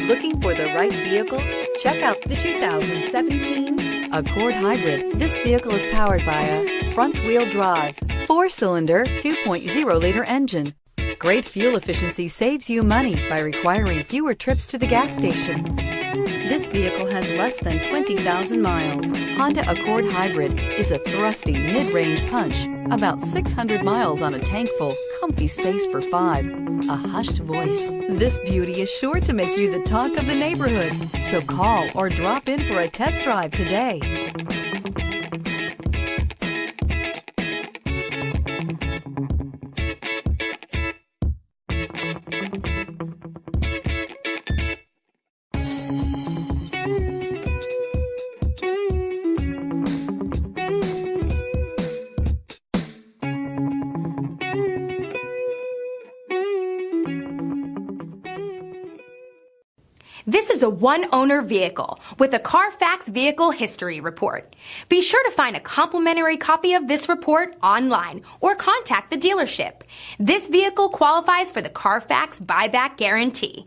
Looking for the right vehicle? Check out the 2017 Accord Hybrid. This vehicle is powered by a front-wheel drive, 4-cylinder, 2.0-liter engine. Great fuel efficiency saves you money by requiring fewer trips to the gas station. This vehicle has less than 20,000 miles. Honda Accord Hybrid is a thrusty mid-range punch, about 600 miles on a tank full, comfy space for 5, a hushed voice. This beauty is sure to make you the talk of the neighborhood, so call or drop in for a test drive today. This is a one-owner vehicle with a Carfax Vehicle History Report. Be sure to find a complimentary copy of this report online or contact the dealership. This vehicle qualifies for the Carfax Buyback Guarantee.